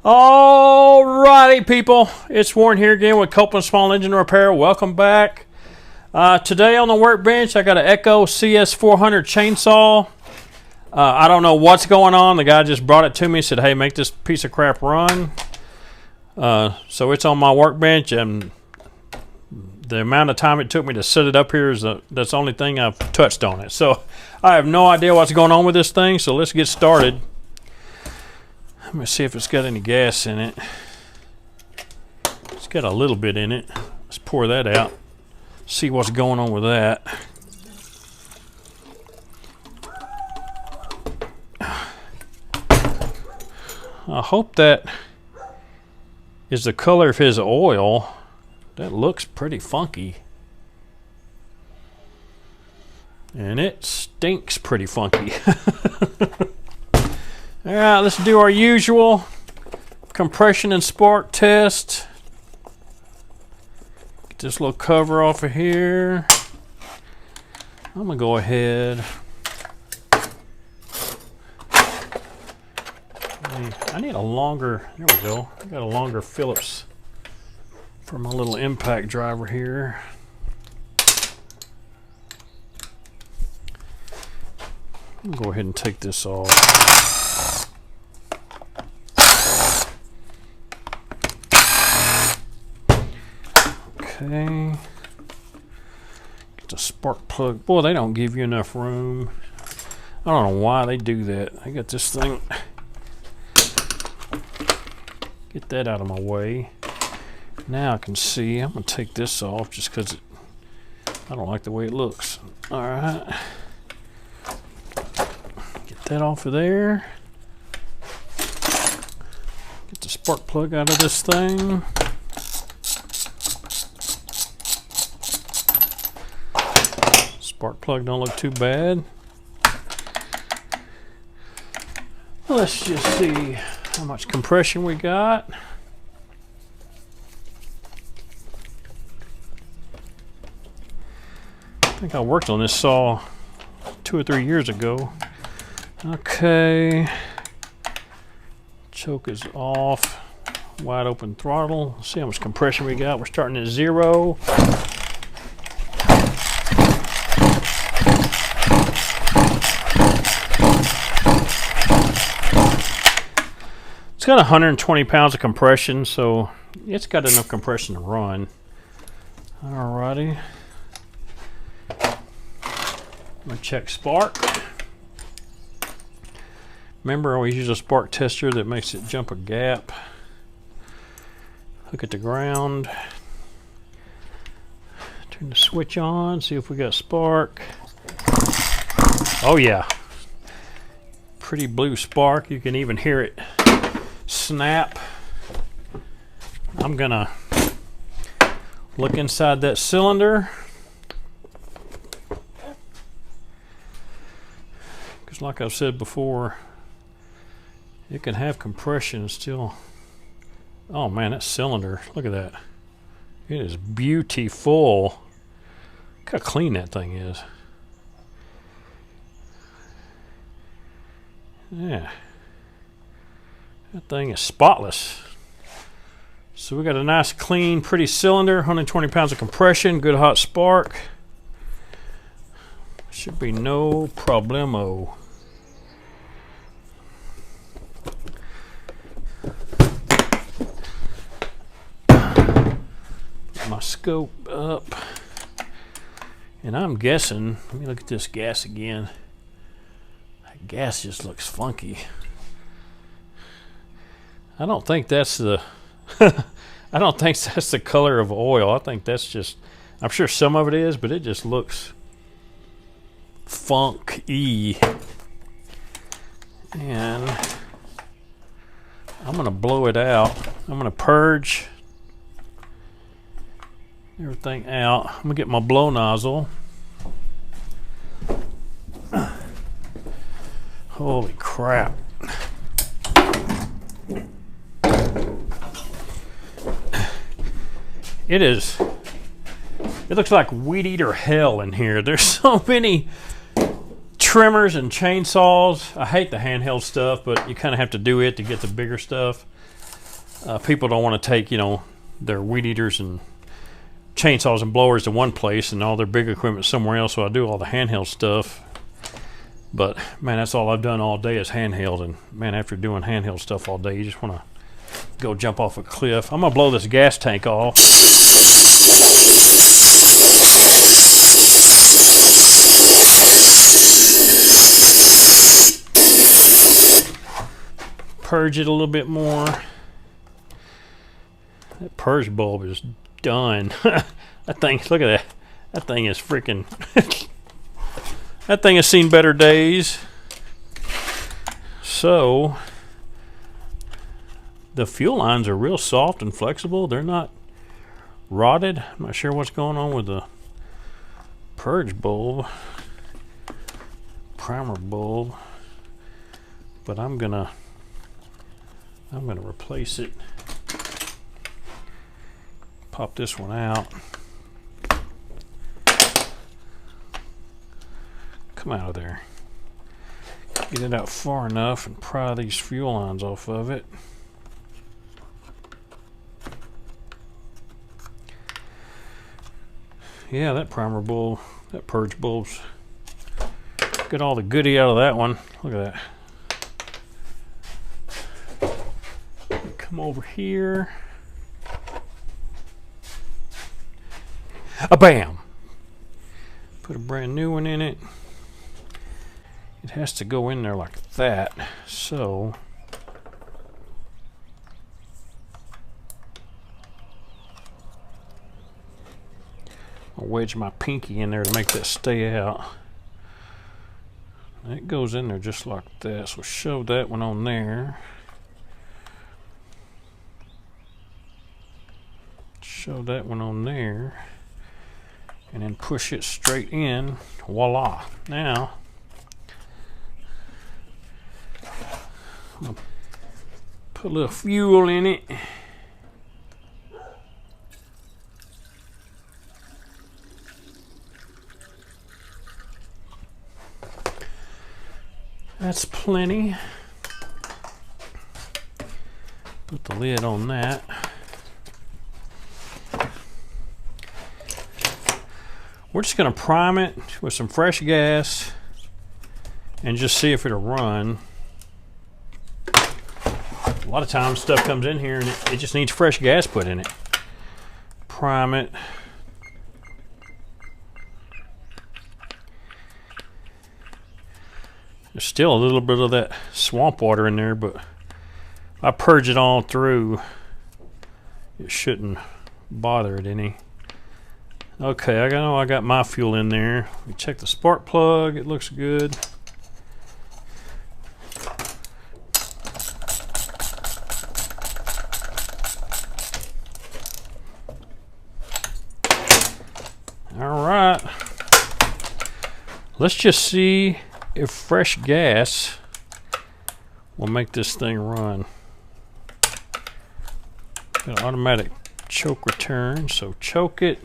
Alrighty, people, it's Warren here again with Copeland Small Engine Repair. Welcome back. Today on the workbench, I got an Echo CS400 chainsaw. I don't know what's going on. The guy just brought it to me and said, hey, make this piece of crap run. So it's on my workbench, and the amount of time it took me to set it up here is that's the only thing I've touched on it. So I have no idea what's going on with this thing, so let's get started. Let me see if it's got any gas in it. It's got a little bit in it. Let's pour that out. See what's going on with that. I hope that is the color of his oil. That looks pretty funky. And it stinks pretty funky. Alright, let's do our usual compression and spark test. Get this little cover off of here. I'm going to go ahead. I need a longer, there we go. I got a longer Phillips for my little impact driver here. I'm going to go ahead and take this off. Okay, get the spark plug. Boy, they don't give you enough room. I don't know why they do that. I got this thing. Get that out of my way. Now I can see. I'm gonna take this off just because I don't like the way it looks. All right, get that off of there. Get the spark plug out of this thing. Spark plug don't look too bad. Let's just see how much compression we got. I think I worked on this saw 2 or 3 years ago. Okay. Choke is off. Wide open throttle. Let's see how much compression we got. We're starting at 0. It's got 120 pounds of compression, so it's got enough compression to run. Alrighty. I'm going to check spark. Remember, I always use a spark tester that makes it jump a gap. Hook it to ground. Turn the switch on, see if we got spark. Oh yeah. Pretty blue spark. You can even hear it snap. I'm gonna look inside that cylinder, because like I've said before, it can have compression and still. Oh man, that cylinder, look at that. It is beautiful. Look how clean that thing is. Yeah, that thing is spotless. So we got a nice, clean, pretty cylinder, 120 pounds of compression, good hot spark. Should be no problemo. Put my scope up. And I'm guessing, let me look at this gas again. That gas just looks funky. I don't think that's the I don't think that's the color of oil. I think that's just, I'm sure some of it is, but it just looks funky. And I'm gonna blow it out. I'm gonna purge everything out. I'm gonna get my blow nozzle. Holy crap. It looks like weed eater hell in here. There's so many trimmers and chainsaws. I hate the handheld stuff, but you kind of have to do it to get the bigger stuff. People don't want to take, their weed eaters and chainsaws and blowers to one place and all their big equipment somewhere else, so I do all the handheld stuff. But man, that's all I've done all day is handheld, and man, after doing handheld stuff all day, you just want to go jump off a cliff. I'm gonna blow this gas tank off. Purge it a little bit more. That purge bulb is done. That thing, look at that. That thing is freaking that thing has seen better days. So the fuel lines are real soft and flexible. They're not rotted. I'm not sure what's going on with the purge bulb, primer bulb, but I'm gonna replace it. Pop this one out. Come out of there. Get it out far enough and pry these fuel lines off of it. Yeah, that primer bulb, that purge bulb's get all the goodie out of that one. Look at that. Come over here. Bam! Put a brand new one in it. It has to go in there like that. So I'll wedge my pinky in there to make that stay out. It goes in there just like that. So shove that one on there. Shove that one on there. And then push it straight in. Voila. Now I'm gonna put a little fuel in it. That's plenty. Put the lid on that. We're just going to prime it with some fresh gas and just see if it'll run. A lot of times stuff comes in here and it just needs fresh gas put in it. Prime it. There's still a little bit of that swamp water in there, but if I purge it all through, it shouldn't bother it any. Okay, I know I got my fuel in there. We check the spark plug, it looks good. All right, let's just see if fresh gas will make this thing run. Got an automatic choke return, so choke it.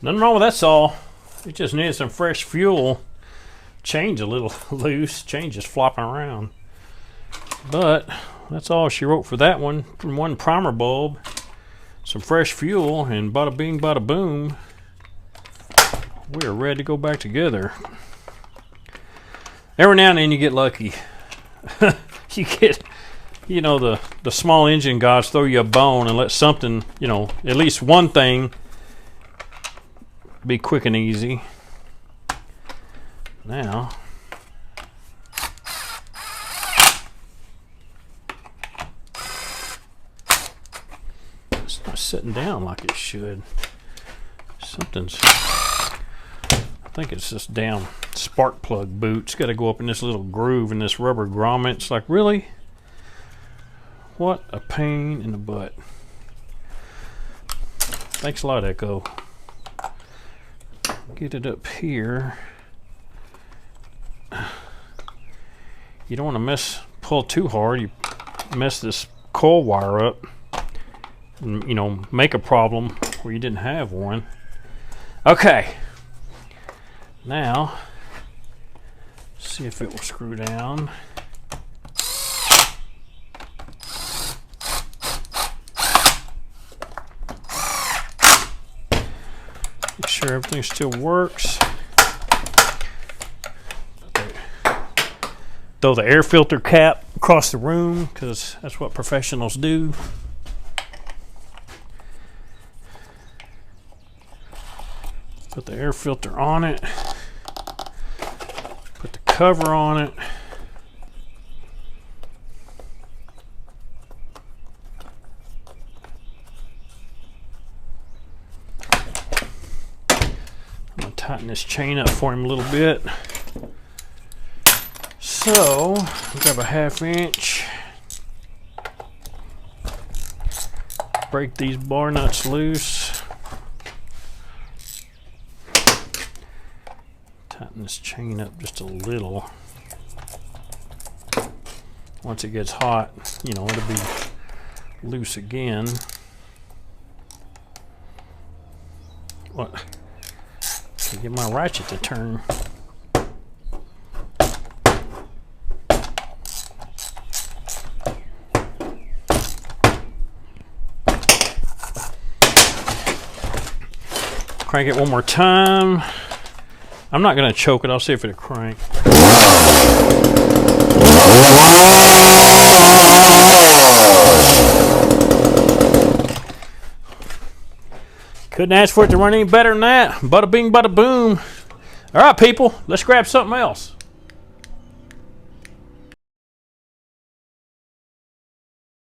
Nothing wrong with that saw. It just needed some fresh fuel. Chain's a little loose. Chain's just flopping around. But that's all she wrote for that one. From one primer bulb, some fresh fuel, and bada bing, bada boom. We are ready to go back together. Every now and then you get lucky. You get, the small engine gods throw you a bone and let something, at least one thing be quick and easy. Now, it's not sitting down like it should. Something's, I think it's this damn spark plug boot. It's got to go up in this little groove in this rubber grommet. It's like, really? What a pain in the butt. Thanks a lot, Echo. Get it up here. You don't want to pull too hard. You mess this coil wire up and, you know, make a problem where you didn't have one. Okay. Now, see if it will screw down. Make sure everything still works. Throw the air filter cap across the room because that's what professionals do. Put the air filter on it. Put the cover on it. I'm going to tighten this chain up for him a little bit. So, grab a 1/2 inch, break these bar nuts loose, tighten this chain up just a little. Once it gets hot, you know, it'll be loose again. What? Get my ratchet to turn. Crank it one more time. I'm not going to choke it. I'll see if it'll crank. Couldn't ask for it to run any better than that. Bada bing, bada boom. All right, people, let's grab something else.